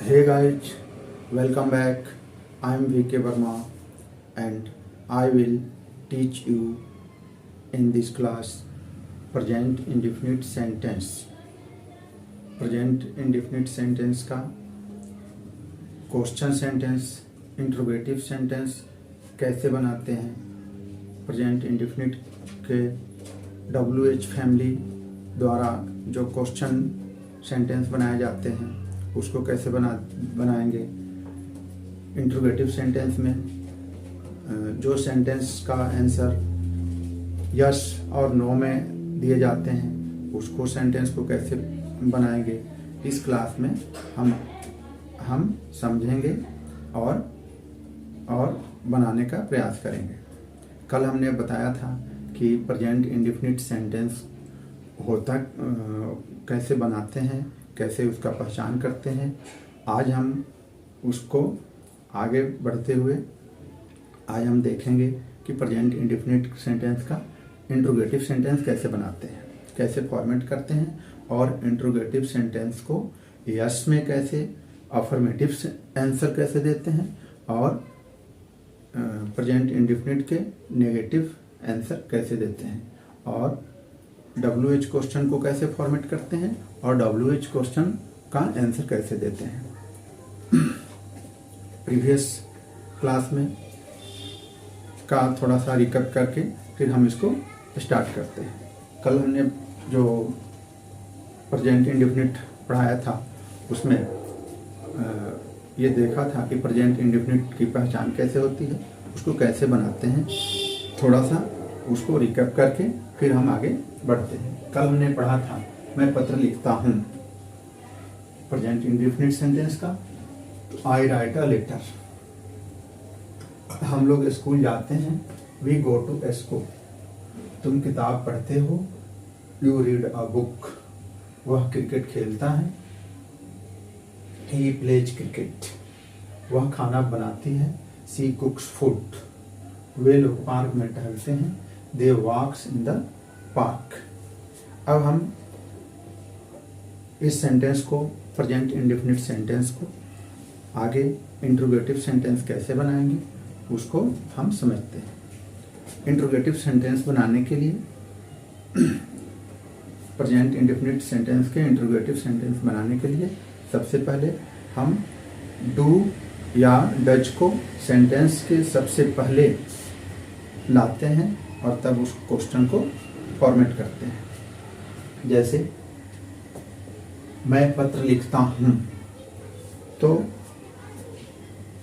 Hey guys, welcome back. I am VK Verma and I will teach you in this class present indefinite sentence. Present indefinite sentence का question sentence, interrogative sentence कैसे बनाते हैं, present indefinite के WH family द्वारा जो question sentence बनाए जाते हैं उसको कैसे बनाएंगे। इंट्रोगेटिव सेंटेंस में जो सेंटेंस का आंसर यस और नो में दिए जाते हैं उसको सेंटेंस को कैसे बनाएंगे, इस क्लास में हम समझेंगे और बनाने का प्रयास करेंगे। कल हमने बताया था कि प्रेजेंट इंडेफिनिट सेंटेंस होता कैसे बनाते हैं, कैसे उसका पहचान करते हैं। आज हम उसको आगे बढ़ते हुए आज हम देखेंगे कि प्रेजेंट इंडेफिनिट सेंटेंस का इंट्रोगेटिव सेंटेंस कैसे बनाते हैं, कैसे फॉर्मेट करते हैं और इंट्रोगेटिव सेंटेंस को यस में कैसे, अफर्मेटिव आंसर कैसे देते हैं और प्रेजेंट इंडेफिनिट के नेगेटिव आंसर कैसे देते हैं और WH क्वेश्चन को कैसे फॉर्मेट करते हैं और WH क्वेश्चन का आंसर कैसे देते हैं। प्रीवियस क्लास में का थोड़ा सा रिकैप करके फिर हम इसको स्टार्ट करते हैं। कल हमने जो प्रेजेंट इंडेफिनिट पढ़ाया था उसमें ये देखा था कि प्रेजेंट इंडेफिनिट की पहचान कैसे होती है, उसको कैसे बनाते हैं। थोड़ा सा उसको रिकैप करके फिर हम आगे बढ़ते हैं। कल हमने पढ़ा था मैं पत्र लिखता हूँ, प्रेजेंट इंडेफिनिट सेंटेंस का, तो आई राइट अ लेटर। हम लोग स्कूल जाते हैं, वी गो टू स्कूल। तुम किताब पढ़ते हो, यू रीड अ बुक। वह क्रिकेट खेलता है, ही प्लेज क्रिकेट। वह खाना बनाती है, सी कुक्स फूड। वे लोग पार्क में टहलते हैं, दे वॉक्स इन द पार्क। अब हम इस सेंटेंस को, प्रेजेंट इंडेफिनिट सेंटेंस को आगे इंट्रोगेटिव सेंटेंस कैसे बनाएंगे उसको हम समझते हैं। इंट्रोगेटिव सेंटेंस बनाने के लिए, प्रेजेंट इंडेफिनिट सेंटेंस के इंट्रोगेटिव सेंटेंस बनाने के लिए सबसे पहले हम डू या डज को सेंटेंस के सबसे पहले लाते हैं और तब उस क्वेश्चन को फॉर्मेट करते हैं। जैसे मैं पत्र लिखता हूं, तो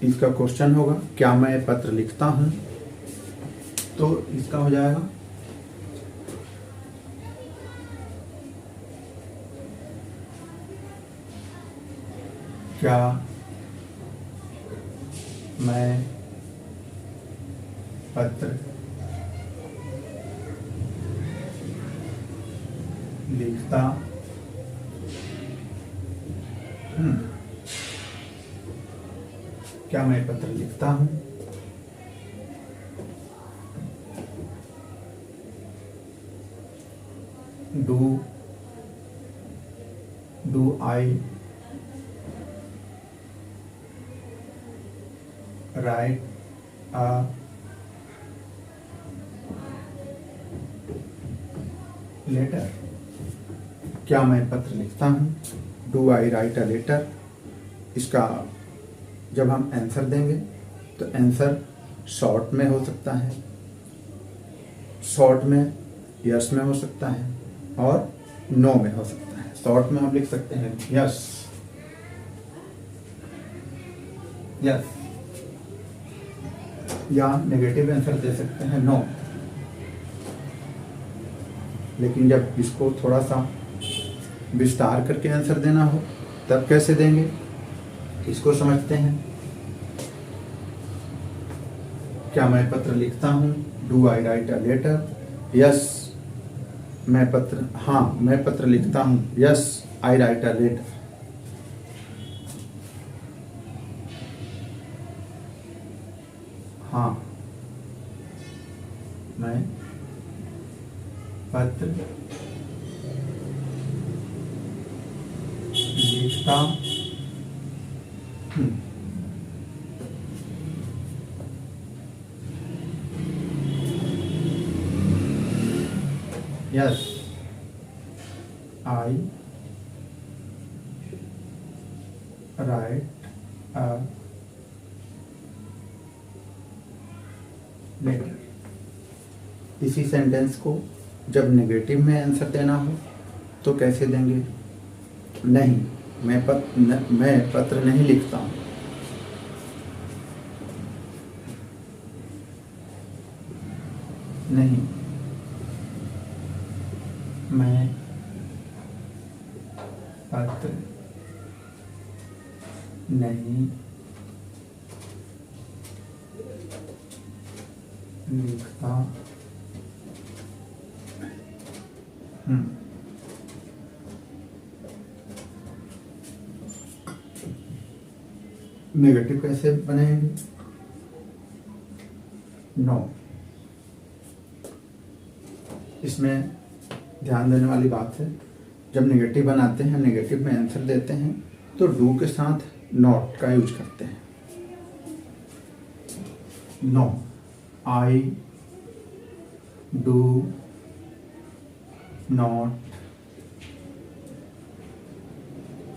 इसका क्वेश्चन होगा क्या मैं पत्र लिखता हूं, तो इसका हो जाएगा क्या मैं पत्र लिखता क्या मैं पत्र लिखता हूं। Do I write a letter. क्या मैं पत्र लिखता हूं, do I write a letter. इसका जब हम आंसर देंगे तो आंसर शॉर्ट में हो सकता है, शॉर्ट में यस में हो सकता है और नो में हो सकता है। शॉर्ट में हम लिख सकते हैं यस यस, या नेगेटिव आंसर दे सकते हैं नो। लेकिन जब इसको थोड़ा सा विस्तार करके आंसर देना हो तब कैसे देंगे, इसको समझते हैं। क्या मैं पत्र लिखता हूं, do I write a letter. Yes मैं पत्र लिखता हूं, yes I write a letter. हाँ मैं पत्र लिखता yes, I write a letter. इसी सेंटेंस को जब नेगेटिव में आंसर देना हो तो कैसे देंगे? नहीं, मैं पत्र नहीं लिखता हूँ। नहीं, मैं पत्र नहीं लिखता हूँ। नेगेटिव कैसे बनाएंगे? नो। इसमें ध्यान देने वाली बात है, जब नेगेटिव बनाते हैं, नेगेटिव में आंसर देते हैं तो डू के साथ नॉट का यूज करते हैं। No, I do not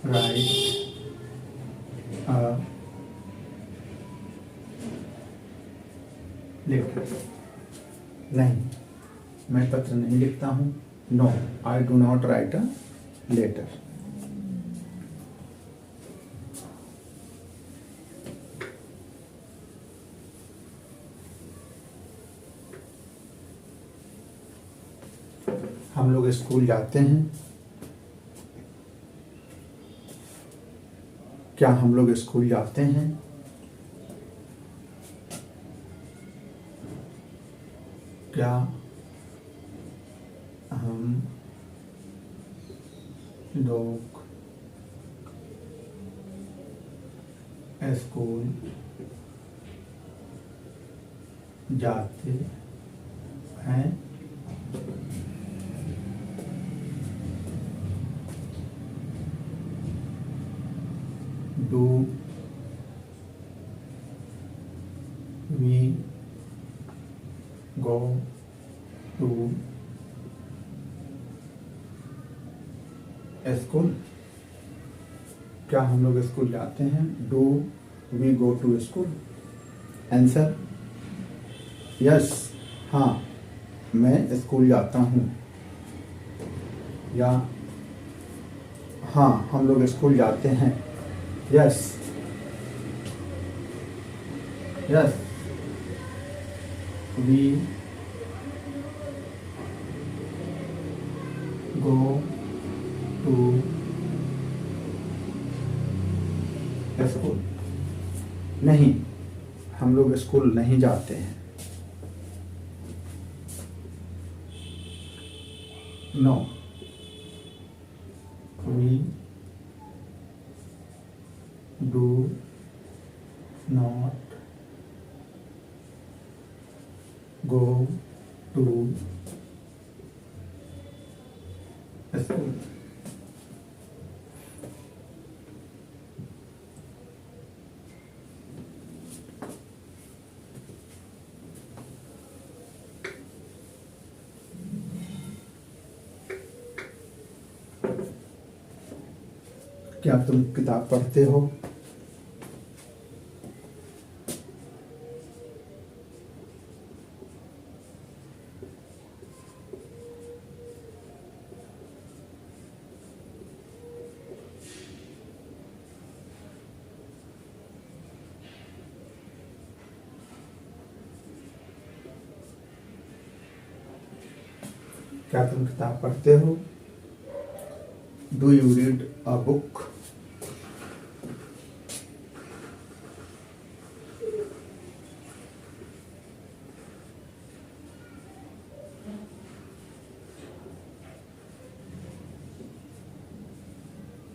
write a letter. नहीं, मैं पत्र नहीं लिखता हूँ। No, I do not write a letter. हम लोग स्कूल जाते हैं। क्या हम लोग स्कूल जाते हैं? क्या हम लोग स्कूल जाते हैं? Do we go to school? क्या हम लोग स्कूल जाते हैं? Do we go to school? Answer yes, हाँ, मैं स्कूल जाता हूँ। या हाँ, हम लोग स्कूल जाते हैं। Yes, yes, we go to school. नहीं, हम लोग स्कूल नहीं जाते हैं। No, we do not go to school. क्या तुम किताब पढ़ते हो? क्या तुम किताब पढ़ते हो? Do you read a book?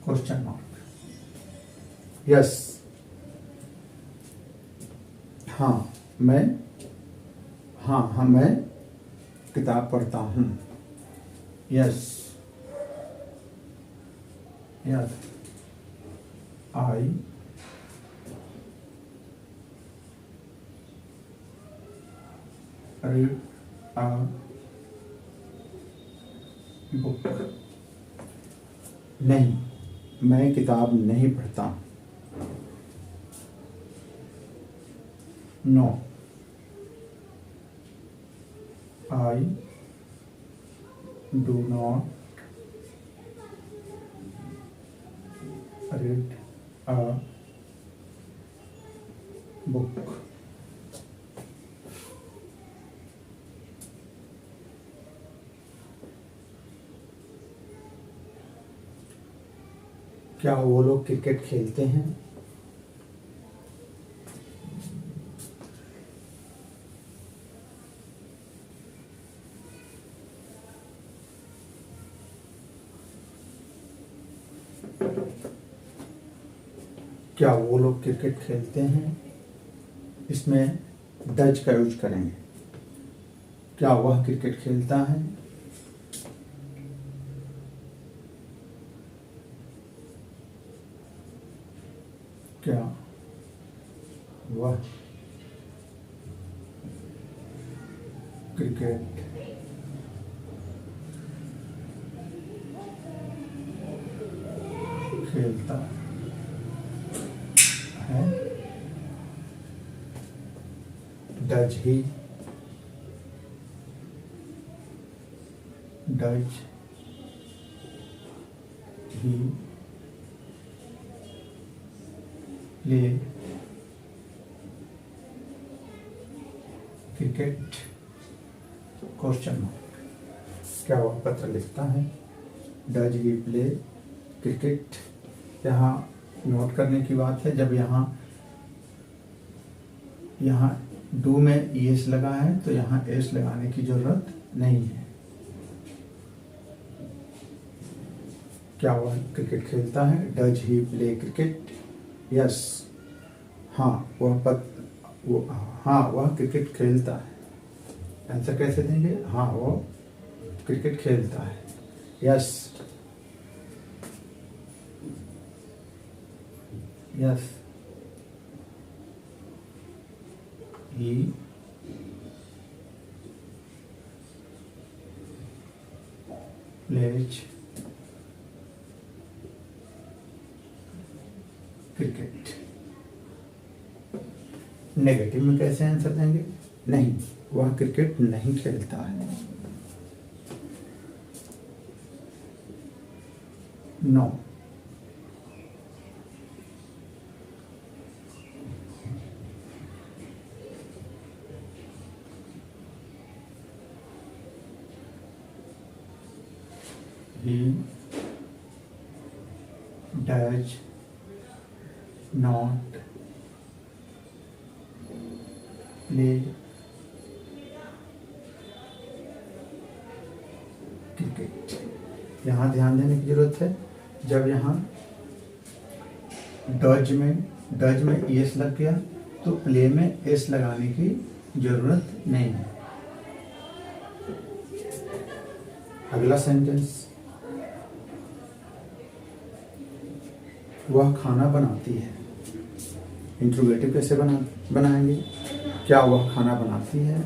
Question mark. Yes, हाँ मैं किताब पढ़ता हूँ। Yes, yes, I read a book. नहीं, मैं किताब नहीं पढ़ता। No, I do not read a book. क्या वो लोग क्रिकेट खेलते हैं? क्या वो लोग क्रिकेट खेलते हैं? इसमें डज का यूज करेंगे। क्या वह क्रिकेट खेलता है? क्या वह क्रिकेट खेलता है? Does he play cricket? Question mark. क्या वह पत्र लिखता है? Does he play cricket? यहाँ नोट करने की बात है, जब यहाँ डू में एस लगा है तो यहाँ एस लगाने की जरूरत नहीं है। क्या वह क्रिकेट खेलता है? Does he play cricket? Yes, हाँ वह क्रिकेट खेलता है। आंसर कैसे देंगे? हाँ, वो क्रिकेट खेलता है। Yes, he plays cricket. Negative में कैसे आंसर देंगे? नहीं, वह क्रिकेट नहीं खेलता है। No, he does not play cricket. यहाँ ध्यान देने की जरूरत है, जब यहाँ डज में एस लग गया तो प्ले में एस लगाने की जरूरत नहीं है। अगला सेंटेंस, वह खाना बनाती है। इंट्रोगेटिव कैसे बनाएंगे? क्या वह खाना बनाती है?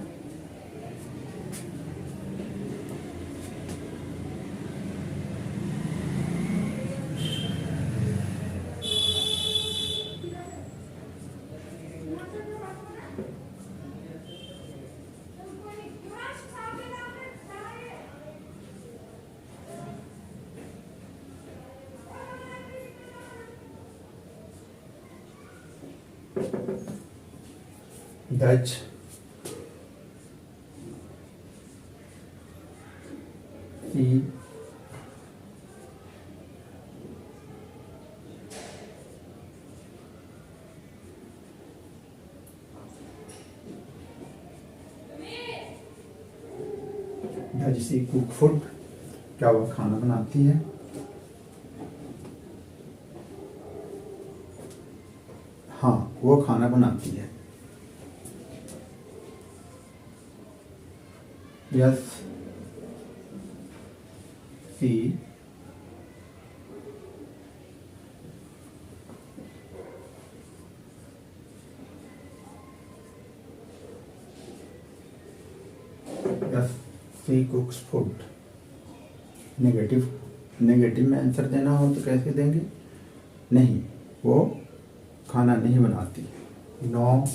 Does she does she cook food? क्या वह खाना बनाती है? हाँ, वो खाना बनाती है। यस, सी यस सी कुक्स फूड। नेगेटिव में आंसर देना हो तो कैसे देंगे? नहीं, वो खाना नहीं बनाती। No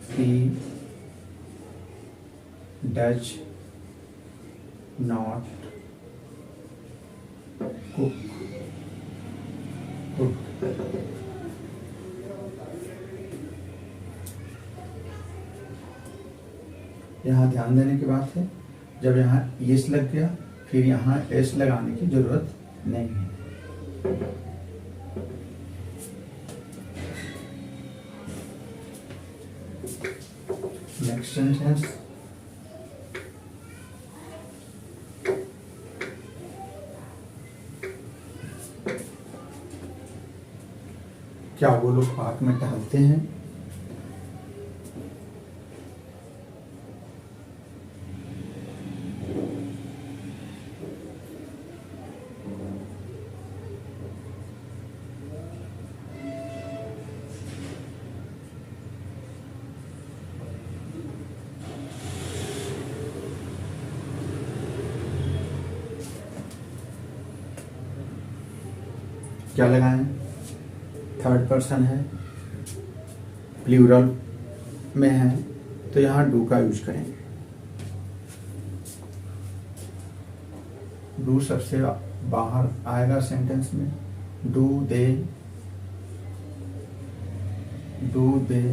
she does not cook food. यहाँ ध्यान देने की बात है, जब यहाँ यस लग गया फिर यहाँ एस लगाने की जरूरत नहीं है। नेक्स्ट सेंटेंस, क्या वो लोग पार्क में टहलते हैं? क्या लगाएं? थर्ड पर्सन है, प्लूरल में है, तो यहाँ डू का यूज करेंगे। डू सबसे बाहर आएगा सेंटेंस में। Do they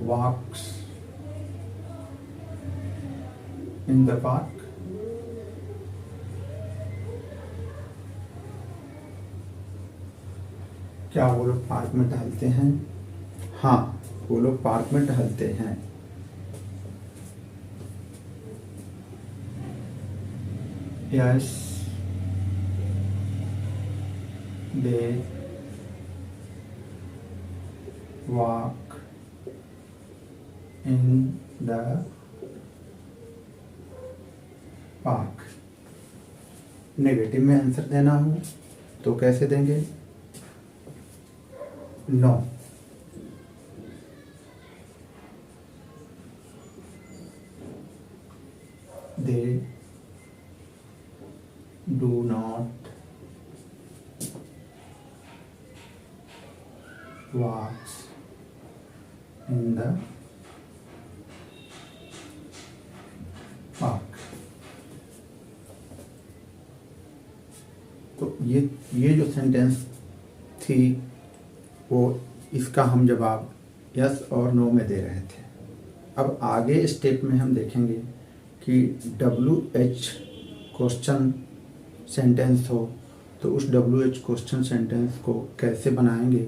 walks in the park. क्या वो लोग पार्क में टहलते हैं? हाँ, वो लोग पार्क में टहलते हैं। Yes they walk in the park. Negative में आंसर देना हो तो कैसे देंगे? No they do not walks in the park. तो ये जो सेंटेंस थी वो इसका हम जवाब यस और नो में दे रहे थे। अब आगे स्टेप में हम देखेंगे कि WH क्वेश्चन सेंटेंस हो तो उस WH क्वेश्चन सेंटेंस को कैसे बनाएंगे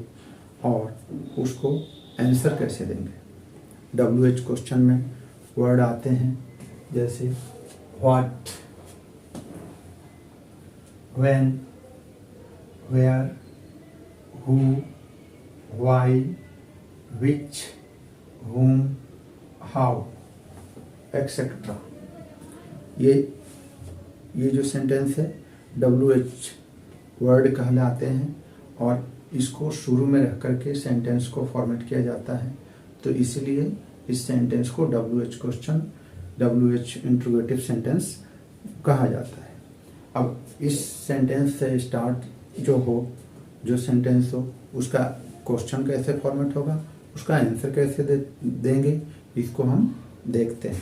और उसको आंसर कैसे देंगे। WH क्वेश्चन में वर्ड आते हैं जैसे what, when, where, who, why, which, whom, how, etc. ये जो सेंटेंस है WH वर्ड कहलाते हैं और इसको शुरू में रख करके सेंटेंस को फॉर्मेट किया जाता है। तो इसलिए इस सेंटेंस को WH question, WH interrogative sentence कहा जाता है। अब इस सेंटेंस से स्टार्ट जो सेंटेंस हो उसका क्वेश्चन कैसे फॉर्मेट होगा, उसका आंसर कैसे देंगे, इसको हम देखते हैं।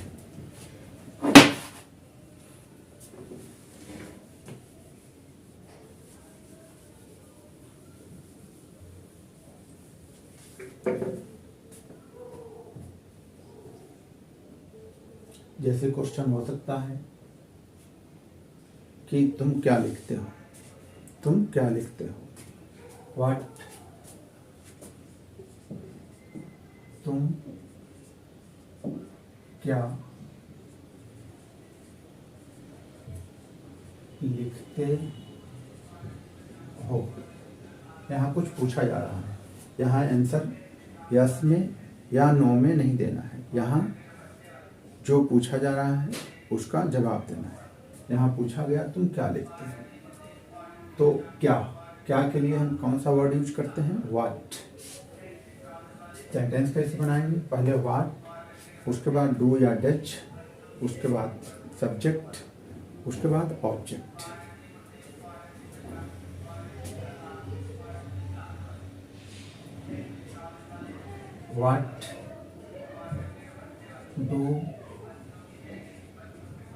जैसे क्वेश्चन हो सकता है कि तुम क्या लिखते हो, तुम क्या लिखते हो। व्हाट, तुम क्या लिखते हो। यहाँ कुछ पूछा जा रहा है, यहाँ आंसर यस में या नो में नहीं देना है। यहाँ जो पूछा जा रहा है उसका जवाब देना है। यहाँ पूछा गया तुम क्या लिखते हो, तो क्या के लिए हम कौन सा वर्ड यूज करते हैं, व्हाट। सेंटेंस कैसे बनाएंगे? पहले व्हाट, उसके बाद डू या डच, उसके बाद सब्जेक्ट, उसके बाद object. What do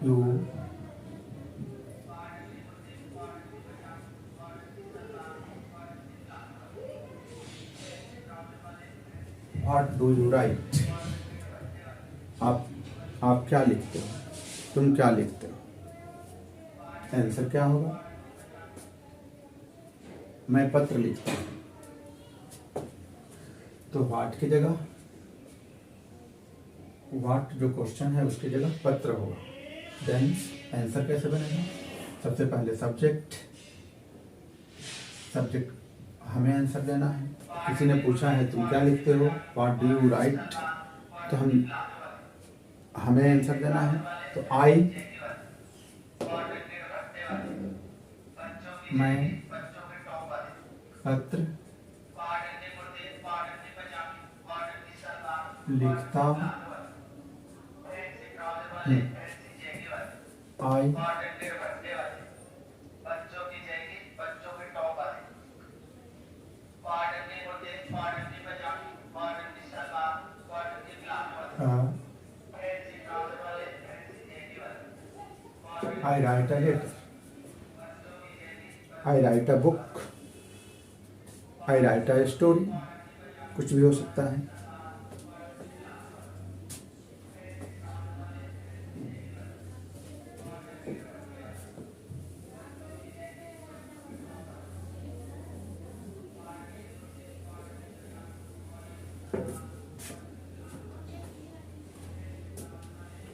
you what do you right? आप क्या लिखते हो? तुम क्या लिखते हो? आंसर क्या होगा? मैं पत्र लिखता हूँ। तो व्हाट की जगह, व्हाट जो क्वेश्चन है उसकी जगह पत्र होगा। देन आंसर कैसे बनेगा? सबसे पहले सब्जेक्ट हमें आंसर देना है। किसी ने पूछा है तुम क्या लिखते हो, व्हाट डू यू राइट, तो हमें आंसर देना है। तो आई, मैं पत्र लिखता हूँ। आई I write a letter. I write a book. I write a story. कुछ भी हो सकता है।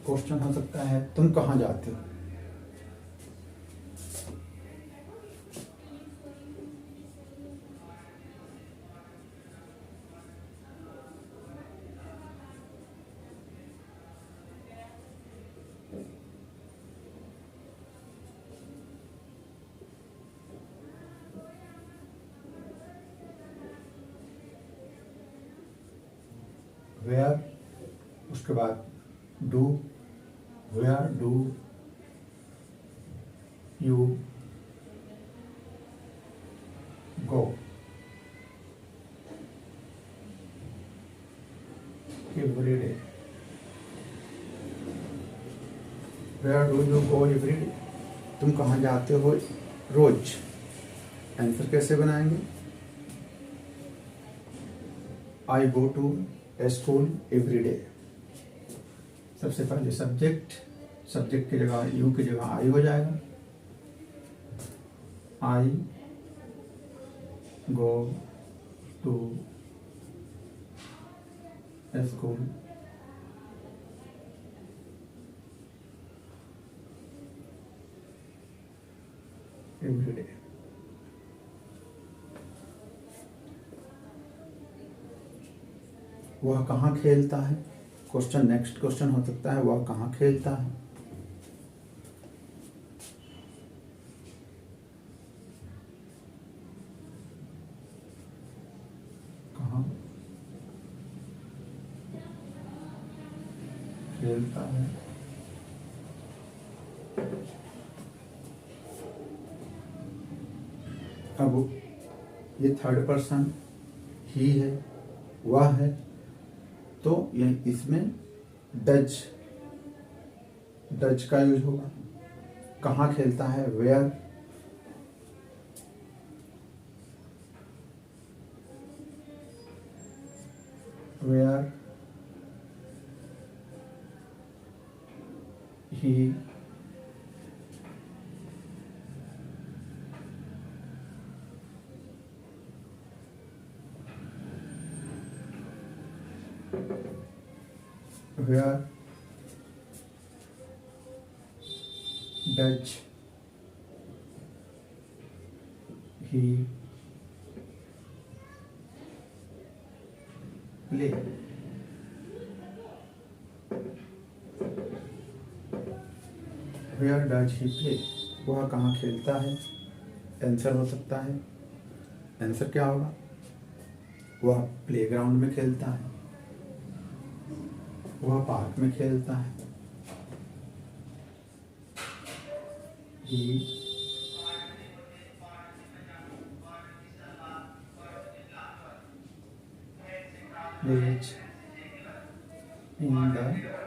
क्वेश्चन हो सकता है तुम कहाँ जाते हो? वेयर, उसके बाद do, where do you go, every day. Where do you go every day? तुम कहाँ जाते हो रोज? आंसर कैसे बनाएंगे? I go to school every day. सबसे पहले सब्जेक्ट की जगह यू की जगह आई हो जाएगा। I go to school every day. वह कहाँ खेलता है? क्वेश्चन, नेक्स्ट क्वेश्चन हो सकता है वह कहाँ खेलता है? कहाँ खेलता है? अब ये थर्ड पर्सन ही है, वह है, तो ये इसमें डज का यूज होगा। कहाँ खेलता है? Where, where he where does he play? Where does he play? वह कहाँ खेलता है? आंसर हो सकता है, आंसर क्या होगा? वह प्लेग्राउंड में खेलता है। वह पार्क में खेलता है। He is in the